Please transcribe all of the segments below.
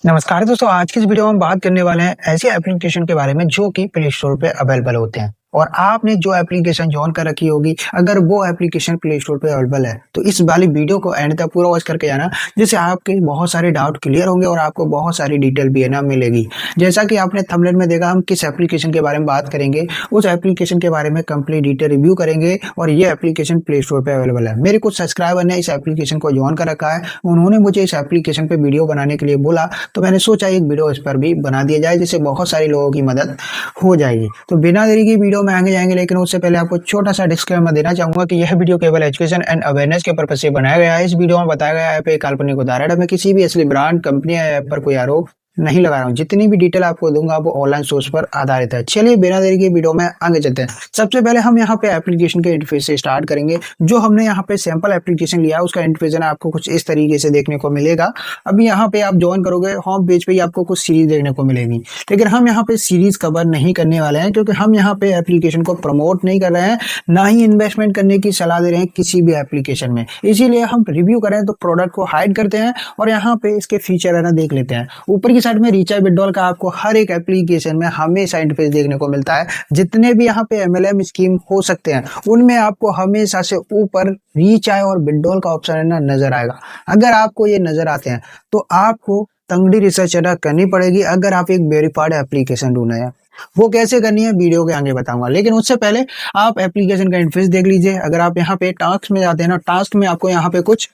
नमस्कार दोस्तों, आज की इस वीडियो में हम बात करने वाले हैं ऐसे एप्लीकेशन के बारे में जो कि प्ले स्टोर पे अवेलेबल होते हैं। और आपने जो एप्लीकेशन जॉइन कर रखी होगी, अगर वो एप्लीकेशन प्ले स्टोर पे अवेलेबल है तो इस वाली वीडियो को एंड तक पूरा वॉच करके जाना, जिससे आपके बहुत सारे डाउट क्लियर होंगे और आपको बहुत सारी डिटेल भी है ना मिलेगी। जैसा कि आपने थंबनेल में देखा, हम किस एप्लीकेशन के बारे में बात करेंगे, उस एप्लीकेशन के बारे में कंप्लीट डिटेल रिव्यू करेंगे। और ये एप्लीकेशन प्ले स्टोर पे अवेलेबल है। मेरे कुछ सब्सक्राइबर ने इस एप्लीकेशन को जॉइन कर रखा है, उन्होंने मुझे इस एप्लीकेशन पे वीडियो बनाने के लिए बोला, तो मैंने सोचा एक वीडियो इस पर भी बना दिया जाए, जिससे बहुत सारे लोगों की मदद हो जाएगी। तो बिना देरी की वीडियो में आगे जाएंगे, लेकिन उससे पहले आपको छोटा सा डिस्क्लेमर देना चाहूंगा कि यह वीडियो केवल एजुकेशन एंड अवेयरनेस के पर्पज से बनाया गया है। इस वीडियो में बताया गया है काल्पनिक उदाहरण है। मैं किसी भी असली ब्रांड, कंपनी या ऐप पर कोई आरोप नहीं लगा रहा हूँ। जितनी भी डिटेल आपको दूंगा वो ऑनलाइन सोर्स पर आधारित है। चलिए बिना देरी के वीडियो में आगे चलते हैं। सबसे पहले हम यहाँ पे एप्लीकेशन के इंटरफेस से स्टार्ट करेंगे। जो हमने यहाँ पे सैंपल एप्लीकेशन लिया है उसका इंटरफेस है ना, आपको कुछ इस तरीके से देखने को मिलेगा। अभी यहाँ पे आप ज्वाइन करोगे, होम पेज पे ही आपको कुछ सीरीज देखने को मिलेगी, लेकिन हम यहाँ पे सीरीज कवर नहीं करने वाले हैं, क्योंकि हम यहाँ पे एप्लीकेशन को प्रमोट नहीं कर रहे हैं, ना ही इन्वेस्टमेंट करने की सलाह दे रहे हैं किसी भी एप्लीकेशन में। इसीलिए हम रिव्यू करें तो प्रोडक्ट को हाइड करते हैं और यहाँ पे इसके फीचर है ना देख लेते हैं। ऊपर की साइड में रिचार्ज विड्रॉल का आपको हर एक एप्लीकेशन में हमेशा इंटरफेस देखने को मिलता है। जितने भी यहाँ पे एमएलएम स्कीम हो सकते हैं उनमें आपको हमेशा से ऊपर रिचार्ज और विड्रॉल का ऑप्शन है ना नजर आएगा। अगर आपको ये नजर आते हैं तो आपको तंगड़ी रिसर्च करनी पड़ेगी अगर आप एक वेरीफाइड एप्लीकेशन ढूंढ रहे हैं। वो कैसे करनी है वीडियो के आगे बताऊंगा, लेकिन उससे पहले आप एप्लीकेशन का इंटरफेस देख लीजिए। अगर आप यहाँ पे टास्क में जाते हैं ना, टास्क में आपको यहाँ पे कुछ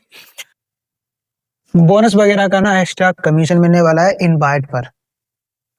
बोनस वगैरह का ना एक्स्ट्रा कमीशन मिलने वाला है इनवाइट पर।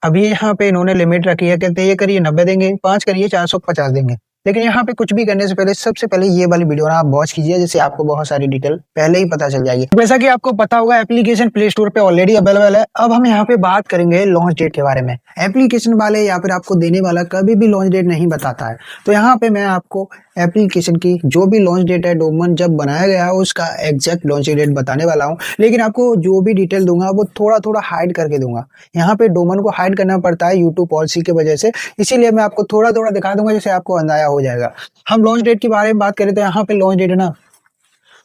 अभी यहाँ पे इन्होंने लिमिट रखी है, कहते हैं ये करिए 90 देंगे, 5 करिए 450 देंगे। लेकिन यहाँ पे कुछ भी करने से पहले सबसे पहले ये वाली वीडियो ना आप वॉच कीजिए, जिससे आपको बहुत सारी डिटेल पहले ही पता चल जाएगी। जैसा कि आपको पता होगा एप्लीकेशन प्ले स्टोर पे ऑलरेडी अवेलेबल है। अब हम यहाँ पे बात करेंगे लॉन्च डेट के बारे में। एप्लीकेशन वाले या फिर आपको देने वाला कभी भी लॉन्च डेट नहीं बताता है, तो यहाँ पे मैं आपको एप्लीकेशन की जो भी लॉन्च डेट है, डोमेन जब बनाया गया है उसका एग्जैक्ट लॉन्च डेट बताने वाला हूँ। लेकिन आपको जो भी डिटेल दूंगा वो थोड़ा थोड़ा हाइड करके दूंगा। यहाँ पे डोमेन को हाइड करना पड़ता है यूट्यूब पॉलिसी की वजह से, इसीलिए मैं आपको थोड़ा थोड़ा दिखा दूंगा, जिससे आपको अंदाजा हो जाएगा। हम लॉन्च डेट के बारे में बात करें तो यहाँ पे लॉन्च डेट है ना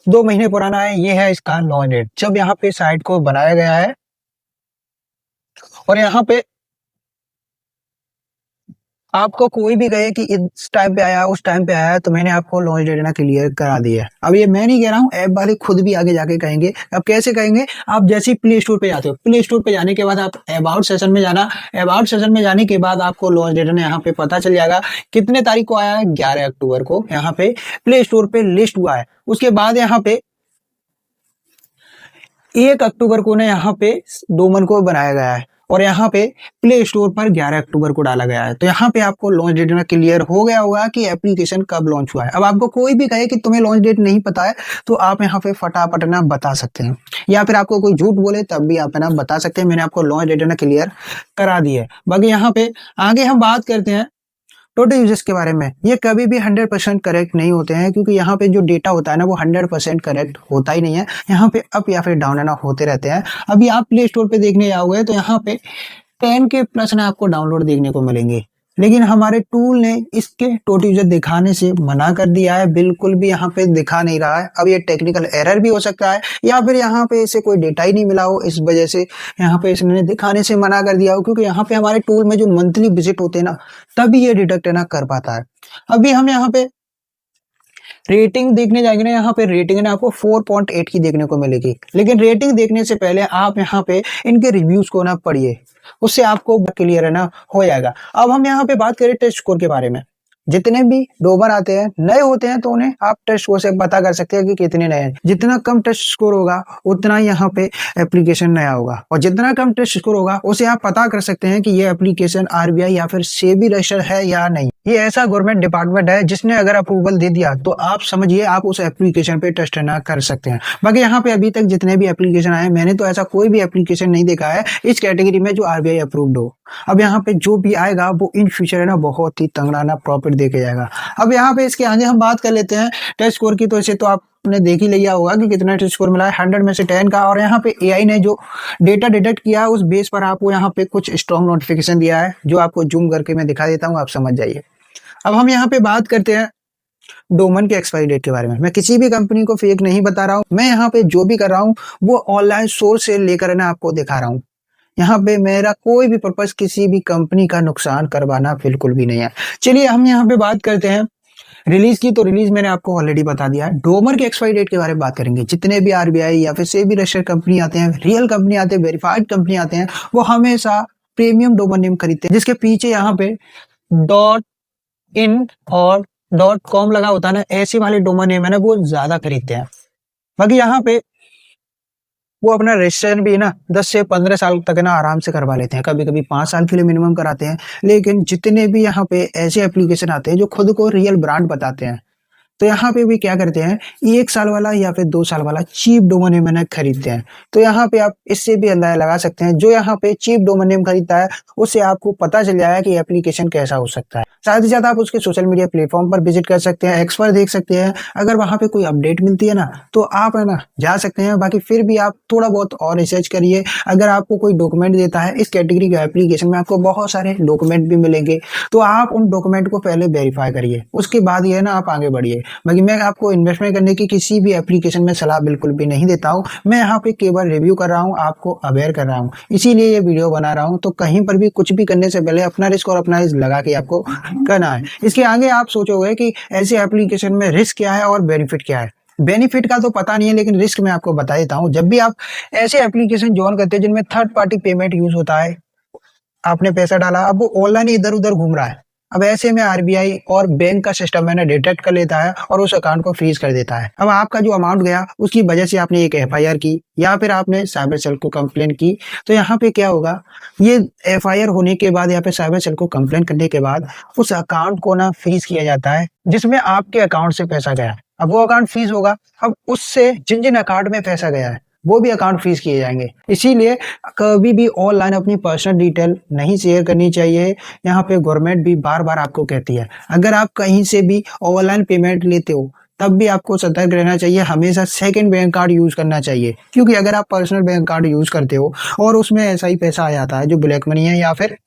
2 महीने पुराना है। ये है इसका लॉन्च डेट जब यहाँ पे साइट को बनाया गया है। और यहाँ पे आपको कोई भी कहे कि इस टाइम पे आया उस टाइम पे आया, तो मैंने आपको लॉन्च डेट ना क्लियर करा दी है। अब ये मैं नहीं कह रहा हूँ, ऐप वाले खुद भी आगे जाके कहेंगे। अब कैसे कहेंगे? आप जैसे ही प्ले स्टोर पे जाते हो, प्ले स्टोर पे जाने के बाद आप अबाउट सेशन में जाना। अबाउट सेशन में जाने के बाद आपको लॉन्च डेट ना यहाँ पे पता चल जाएगा कितने तारीख को आया है। 11 अक्टूबर को यहाँ पे प्ले स्टोर पे लिस्ट हुआ है। उसके बाद यहाँ पे 1 अक्टूबर को ना यहाँ पे डोमेन को बनाया गया है और यहाँ पे प्ले स्टोर पर 11 अक्टूबर को डाला गया है। तो यहाँ पे आपको लॉन्च डेट ना क्लियर हो गया होगा कि एप्लीकेशन कब लॉन्च हुआ है। अब आपको कोई भी कहे कि तुम्हें लॉन्च डेट नहीं पता है, तो आप यहाँ पे फटाफट ना बता सकते हैं, या फिर आपको कोई झूठ बोले तब भी आप ना बता सकते हैं। मैंने आपको लॉन्च डेट ना क्लियर करा दी है। बाकी यहाँ पे आगे हम बात करते हैं टोटल यूजर्स के बारे में। ये कभी भी 100% करेक्ट नहीं होते हैं, क्योंकि यहाँ पे जो डेटा होता है ना वो 100% करेक्ट होता ही नहीं है। यहाँ पे अप या फिर डाउन है ना होते रहते हैं। अभी आप प्ले स्टोर पे देखने जाओगे तो यहाँ पे 10 के प्लस ना आपको डाउनलोड देखने को मिलेंगे, लेकिन हमारे टूल ने इसके टोटल यूजर दिखाने से मना कर दिया है। बिल्कुल भी यहाँ पे दिखा नहीं रहा है। अब ये टेक्निकल एरर भी हो सकता है, या फिर यहाँ पे इसे कोई डेटा ही नहीं मिला हो, इस वजह से यहाँ पे इसने दिखाने से मना कर दिया हो। क्योंकि यहाँ पे हमारे टूल में जो मंथली विजिट होते हैं ना, तभी ये डिटेक्ट ना कर पाता है। अभी हम यहाँ पे रेटिंग देखने जाएंगे ना, यहाँ पे रेटिंग ना आपको 4.8 की देखने को मिलेगी। लेकिन रेटिंग देखने से पहले आप यहाँ पे इनके रिव्यूज को ना पढ़िए, उससे आपको क्लियर है ना हो जाएगा। अब हम यहाँ पे बात करें टेस्ट स्कोर के बारे में। जितने भी डोबर आते हैं नए होते हैं, तो उन्हें आप टेस्ट स्कोर से पता कर सकते हैं कि कितने नए हैं। जितना कम टेस्ट स्कोर होगा उतना ही यहाँ पे एप्लीकेशन नया होगा, और जितना कम टेस्ट स्कोर होगा उसे आप पता कर सकते हैं कि ये एप्लीकेशन आरबीआई या फिर सेबी रजिस्टर्ड है या नहीं। ये ऐसा गवर्नमेंट डिपार्टमेंट है जिसने अगर अप्रूवल दे दिया तो आप समझिए आप उस एप्लीकेशन पे टेस्ट ना कर सकते हैं। बाकी यहाँ पे अभी तक जितने भी एप्लीकेशन आए, मैंने तो ऐसा कोई भी एप्लीकेशन नहीं देखा है इस कैटेगरी में जो आरबीआई अप्रूव्ड हो। अब यहाँ पे जो भी आएगा वो इन फ्यूचर है ना बहुत ही तंगड़ा ना प्रॉफिट देके जाएगा। अब यहाँ पे इसके आगे हम बात कर लेते हैं टेस्ट स्कोर की। तो इसे तो आपने देख ही लिया होगा कि कितना टेस्ट स्कोर मिला है, 100 में से 10 का। और यहाँ पे एआई ने जो डेटा डिटेक्ट किया उस बेस पर आपको यहाँ पे कुछ स्ट्रॉन्ग नोटिफिकेशन दिया है, जो आपको जूम करके मैं दिखा देता हूँ, आप समझ जाइए। अब हम यहाँ पे बात करते हैं डोमेन के एक्सपायरी डेट के बारे में। मैं किसी भी कंपनी को फेक नहीं बता रहा हूँ, मैं यहाँ पे जो भी कर रहा हूँ वो ऑनलाइन सोर्स से लेकर ना आपको दिखा रहा हूँ। यहाँ पे मेरा कोई भी पर्पस किसी भी कंपनी का नुकसान करवाना बिल्कुल भी नहीं है। चलिए हम यहाँ पे बात करते हैं रिलीज की। तो रिलीज मैंने आपको ऑलरेडी बता दिया है। डोमर के एक्सपायरी डेट के बारे में बात करेंगे। जितने भी आरबीआई या फिर सेबी रजिस्टर्ड कंपनी आते हैं, रियल कंपनी आते हैं, वेरीफाइड कंपनी आते हैं, वो हमेशा प्रीमियम डोमर नेम खरीदते हैं जिसके पीछे यहाँ पे डॉट इन और डॉट कॉम लगा होता है ना, ऐसे वाले डोमर नेम है ना वो ज्यादा खरीदते हैं। बाकी यहाँ पे वो अपना रजिस्ट्रेशन भी ना 10 से 15 साल तक ना आराम से करवा लेते हैं, कभी कभी 5 साल के लिए मिनिमम कराते हैं। लेकिन जितने भी यहाँ पे ऐसे एप्लीकेशन आते हैं जो खुद को रियल ब्रांड बताते हैं, तो यहाँ पे भी क्या करते हैं, 1 साल वाला या फिर 2 साल वाला चीप डोमेन नेम खरीदते हैं। तो यहाँ पे आप इससे भी अंदाजा लगा सकते हैं, जो यहाँ पे चीप डोमेन नेम खरीदता है उससे आपको पता चल जाएगा कि एप्लीकेशन कैसा हो सकता है। साथ ही साथ आप उसके सोशल मीडिया प्लेटफॉर्म पर विजिट कर सकते हैं, एक्स पर देख सकते हैं। अगर वहां पे कोई अपडेट मिलती है ना तो आप है ना जा सकते हैं। बाकी फिर भी आप थोड़ा बहुत और रिसर्च करिए। अगर आपको कोई डॉक्यूमेंट देता है इस कैटेगरी के एप्लीकेशन में, आपको बहुत सारे डॉक्यूमेंट भी मिलेंगे, तो आप उन डॉक्यूमेंट को पहले वेरीफाई करिए, उसके बाद ये ना आप आगे बढ़िए। बाकी मैं आपको इन्वेस्टमेंट करने की किसी भी एप्लीकेशन में सलाह बिल्कुल भी नहीं देता हूँ। मैं यहाँ पे केवल रिव्यू कर रहा हूँ, आपको अवेयर कर रहा हूँ, इसीलिए ये वीडियो बना रहा हूँ। तो कहीं पर भी कुछ भी करने से पहले अपना रिस्क और अपना रिस्क लगा के आपको करना है। इसके आगे आप सोचोगे कि ऐसे एप्लीकेशन में रिस्क क्या है और बेनिफिट क्या है। बेनिफिट का तो पता नहीं है, लेकिन रिस्क मैं आपको बता देता हूँ। जब भी आप ऐसे एप्लीकेशन ज्वाइन करते हैं जिनमें थर्ड पार्टी पेमेंट यूज होता है, आपने पैसा डाला, अब वो ऑनलाइन इधर उधर घूम रहा है, अब ऐसे में आरबीआई और बैंक का सिस्टम है ना डिटेक्ट कर लेता है और उस अकाउंट को फ्रीज कर देता है। अब आपका जो अमाउंट गया उसकी वजह से आपने एक एफआईआर की या फिर आपने साइबर सेल को कंप्लेन की, तो यहाँ पे क्या होगा, ये एफआईआर होने के बाद या फिर साइबर सेल को कंप्लेन करने के बाद उस अकाउंट को ना फ्रीज किया जाता है जिसमें आपके अकाउंट से पैसा गया। अब वो अकाउंट फ्रीज होगा, अब उससे जिन जिन अकाउंट में पैसा गया है वो भी अकाउंट फ्रीज किए जाएंगे। इसीलिए कभी भी ऑनलाइन अपनी पर्सनल डिटेल नहीं शेयर करनी चाहिए। यहाँ पे गवर्नमेंट भी बार बार आपको कहती है, अगर आप कहीं से भी ऑनलाइन पेमेंट लेते हो तब भी आपको सतर्क रहना चाहिए, हमेशा सेकंड बैंक कार्ड यूज करना चाहिए। क्योंकि अगर आप पर्सनल बैंक कार्ड यूज करते हो और उसमें ऐसा ही पैसा आ जाता है जो ब्लैक मनी है या फिर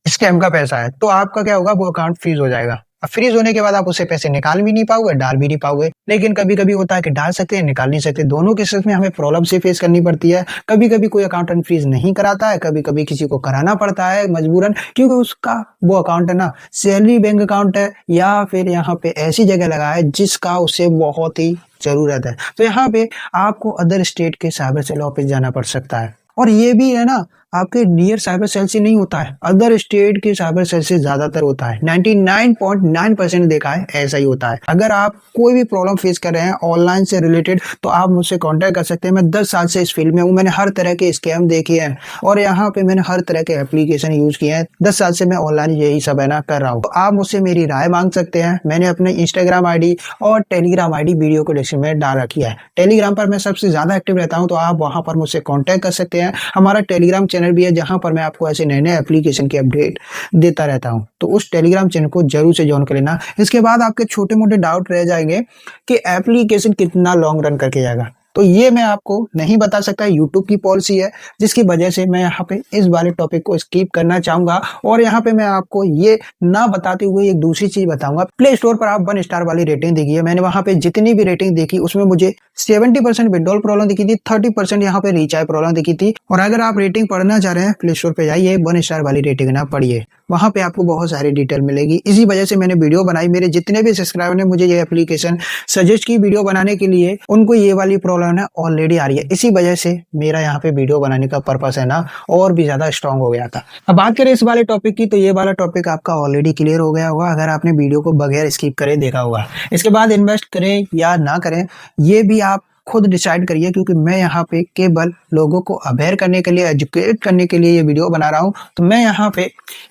स्कैम का पैसा है, तो आपका क्या होगा, वो अकाउंट फ्रीज हो जाएगा। अब फ्रीज होने के बाद आप उससे पैसे निकाल भी नहीं पाओगे, डाल भी नहीं पाओगे। लेकिन कभी कभी होता है कि डाल सकते हैं, निकाल नहीं सकते। दोनों केसेस में हमें प्रॉब्लम से फेस करनी पड़ती है। कभी कभी कोई अकाउंट अनफ्रीज नहीं कराता है, कभी कभी किसी को कराना पड़ता है मजबूरन, क्योंकि उसका वो अकाउंट है ना सैलरी बैंक अकाउंट है या फिर यहाँ पे ऐसी जगह लगा है जिसका उसे बहुत ही जरूरत है। तो यहाँ पे आपको अदर स्टेट के साइबर सेल ऑफिस जाना पड़ सकता है। और ये भी है ना आपके नियर साइबर सेल से नहीं होता है, अदर स्टेट के साइबर सेल से ज्यादातर होता है। 99.9% देखा है ऐसा ही होता है। अगर आप कोई भी प्रॉब्लम फेस कर रहे हैं ऑनलाइन से रिलेटेड तो आप मुझसे कांटेक्ट कर सकते हैं। मैं 10 साल से इस फील्ड में हूँ, मैंने हर तरह के स्कैम देखे हैं और यहाँ पे मैंने हर तरह के एप्लीकेशन यूज किए हैं। 10 साल से मैं ऑनलाइन यही सब है ना कर रहा हूँ। तो आप मुझसे मेरी राय मांग सकते हैं। मैंने अपने इंस्टाग्राम आईडी और टेलीग्राम आईडी वीडियो को डिस्क्रिप्शन में डाल रखी है। टेलीग्राम पर मैं सबसे ज्यादा एक्टिव रहता हूँ, तो आप वहां पर मुझसे कॉन्टेक्ट कर सकते हैं। हमारा टेलीग्राम चैनल भी है जहां पर मैं आपको ऐसे नए नए एप्लीकेशन की अपडेट देता रहता हूं, तो उस टेलीग्राम चैनल को जरूर से ज्वाइन कर लेना। इसके बाद आपके छोटे मोटे डाउट रह जाएंगे कि एप्लीकेशन कितना लॉन्ग रन करके जाएगा, तो ये मैं आपको नहीं बता सकता, यूट्यूब की पॉलिसी है, जिसकी वजह से मैं यहाँ पे इस वाले टॉपिक को स्किप करना चाहूंगा। और यहाँ पे मैं आपको ये ना बताते हुए एक दूसरी चीज बताऊंगा। प्ले स्टोर पर आप 1 स्टार वाली रेटिंग देखिए। मैंने वहां पे जितनी भी रेटिंग देखी उसमें मुझे 70% विड्रॉल प्रॉब्लम दिखी थी, 30% यहाँ पे रिचार्ज प्रॉब्लम दिखी थी। और अगर आप रेटिंग पढ़ना चाह रहे हैं प्ले स्टोर पे जाइए, 1 स्टार वाली रेटिंग ना पढ़िए, वहां पे आपको बहुत सारी डिटेल मिलेगी। इसी वजह से मैंने वीडियो बनाई। मेरे जितने भी सब्सक्राइबर ने मुझे ये एप्लीकेशन सजेस्ट की वीडियो बनाने के लिए, उनको ये वाली प्रॉब्लम है ऑलरेडी आ रही है। इसी वजह से मेरा यहाँ पे वीडियो बनाने का पर्पस है ना और भी ज्यादा स्ट्रांग हो गया था। अब बात करें इस वाले टॉपिक की, तो ये वाला टॉपिक आपका ऑलरेडी क्लियर हो गया होगा अगर आपने वीडियो को बगैर स्किप करे देखा होगा। इसके बाद इन्वेस्ट करें या ना करें ये भी आप खुद डिसाइड करिए, क्योंकि मैं यहाँ पे केवल लोगों को अवेयर करने के लिए, एजुकेट करने के लिए ये वीडियो बना रहा हूँ। तो मैं यहाँ पे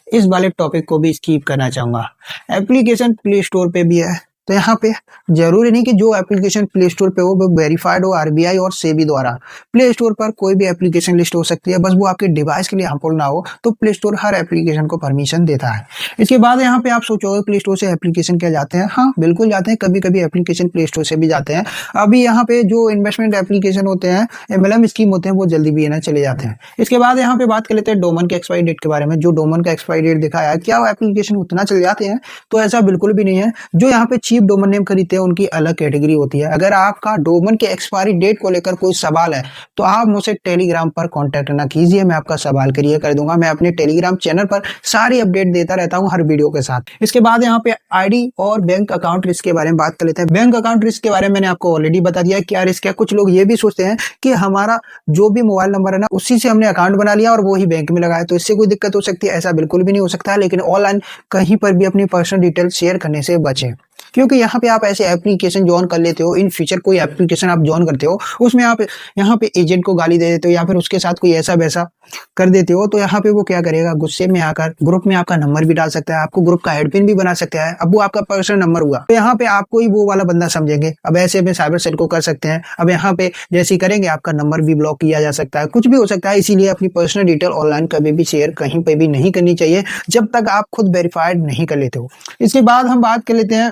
इस वाले टॉपिक को भी स्किप करना चाहूंगा। एप्लीकेशन प्ले स्टोर पे भी है, तो यहाँ पे जरूरी नहीं कि जो एप्लीकेशन प्ले स्टोर पे हो वो वेरीफाइड हो आरबीआई और सेबी द्वारा। प्ले स्टोर पर कोई भी एप्लीकेशन लिस्ट हो सकती है, बस वो आपके डिवाइस के लिए हार्मफुल ना हो। तो प्ले स्टोर हर एप्लीकेशन को परमिशन देता है। इसके बाद यहाँ पे आप सोचोगे प्ले स्टोर से एप्लीकेशन क्या जाते हैं, हाँ बिल्कुल जाते हैं। कभी कभी एप्लीकेशन प्ले स्टोर से भी जाते हैं। अभी यहाँ पे जो इन्वेस्टमेंट एप्लीकेशन होते हैं, MLM स्कीम होते हैं, वो जल्दी भी ना चले जाते हैं। इसके बाद यहाँ पे बात कर लेते हैं डोमेन के एक्सपायरी डेट के बारे में। जो डोमेन का एक्सपायरी डेट दिखाया है, क्या वो एप्लीकेशन उतना चले जाते हैं? तो ऐसा बिल्कुल भी नहीं है। जो यहाँ पे चीप चीप डोमेन नेम खरीदते हैं उनकी अलग कैटेगरी होती है। अगर आपका डोमेन के एक्सपायरी डेट को लेकर कोई सवाल है तो आप मुझसे टेलीग्राम पर कांटेक्ट ना कीजिए, मैं आपका सवाल क्लियर कर दूंगा। मैं अपने टेलीग्राम चैनल पर सारी अपडेट देता रहता हूं हर वीडियो के साथ। इसके बाद यहाँ पे आईडी और बैंक अकाउंट रिस्क के बारे में बात कर लेते हैं। बैंक अकाउंट रिस्क के बारे में मैंने आपको ऑलरेडी बता दिया है क्या रिस्क है। कुछ लोग ये भी सोचते हैं कि हमारा जो भी मोबाइल नंबर है ना उसी से हमने अकाउंट बना लिया और वो ही बैंक में लगाया तो इससे कोई दिक्कत हो सकती है। ऐसा बिल्कुल भी नहीं हो सकता है, लेकिन ऑनलाइन कहीं पर भी अपनी पर्सनल डिटेल शेयर करने से बचें, क्योंकि यहाँ पे आप ऐसे एप्लीकेशन ज्वाइन कर लेते हो, इन फ्यूचर कोई एप्लीकेशन आप ज्वाइन करते हो उसमें आप यहाँ पे एजेंट को गाली दे देते हो या फिर उसके साथ कोई ऐसा वैसा कर देते हो, तो यहाँ पे वो क्या करेगा, गुस्से में आकर ग्रुप में आपका नंबर भी डाल सकता है, आपको ग्रुप का एडमिन भी बना सकता है। अब वो आपका पर्सनल नंबर हुआ तो यहाँ पे आपको ही वो वाला बंदा समझेंगे। अब ऐसे में साइबर सेल को कर सकते हैं। अब यहाँ पे जैसे ही करेंगे आपका नंबर भी ब्लॉक किया जा सकता है, कुछ भी हो सकता है। इसीलिए अपनी पर्सनल डिटेल ऑनलाइन कभी भी शेयर कहीं पे भी नहीं करनी चाहिए जब तक आप खुद वेरीफाइड नहीं कर लेते हो। इसके बाद हम बात कर लेते हैं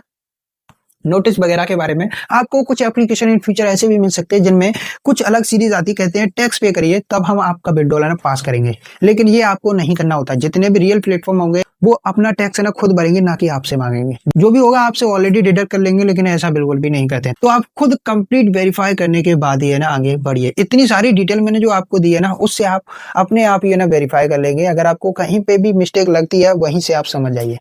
नोटिस वगैरह के बारे में। आपको कुछ एप्लीकेशन इन फ्यूचर ऐसे भी मिल सकते हैं जिनमें कुछ अलग सीरीज आती, कहते हैं टैक्स पे करिए तब हम आपका $1 पास करेंगे, लेकिन ये आपको नहीं करना होता। जितने भी रियल प्लेटफॉर्म होंगे वो अपना टैक्स है ना खुद भरेंगे, ना कि आपसे मांगेंगे। जो भी होगा आपसे ऑलरेडी डिडक्ट कर लेंगे, लेकिन ऐसा बिल्कुल भी नहीं करते। तो आप खुद कंप्लीट वेरीफाई करने के बाद ही है ना आगे बढ़िए। इतनी सारी डिटेल मैंने जो आपको दी है ना उससे आप अपने आप ही है ना वेरीफाई कर लेंगे। अगर आपको कहीं पे भी मिस्टेक लगती है वहीं से आप समझ जाइए।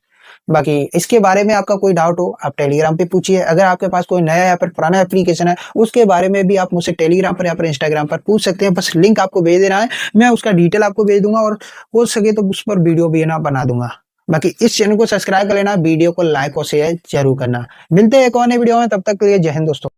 बाकी इसके बारे में आपका कोई डाउट हो आप टेलीग्राम पे पूछिए। अगर आपके पास कोई नया या फिर पुराना एप्लीकेशन है उसके बारे में भी आप मुझसे टेलीग्राम पर या फिर इंस्टाग्राम पर पूछ सकते हैं। बस लिंक आपको भेज देना है, मैं उसका डिटेल आपको भेज दूंगा और हो सके तो उस पर वीडियो भी ना बना दूंगा। बाकी इस चैनल को सब्सक्राइब कर लेना, वीडियो को लाइक और शेयर जरूर करना। मिलते हैं एक और नई वीडियो में, तब तक के लिए जय हिंद दोस्तों।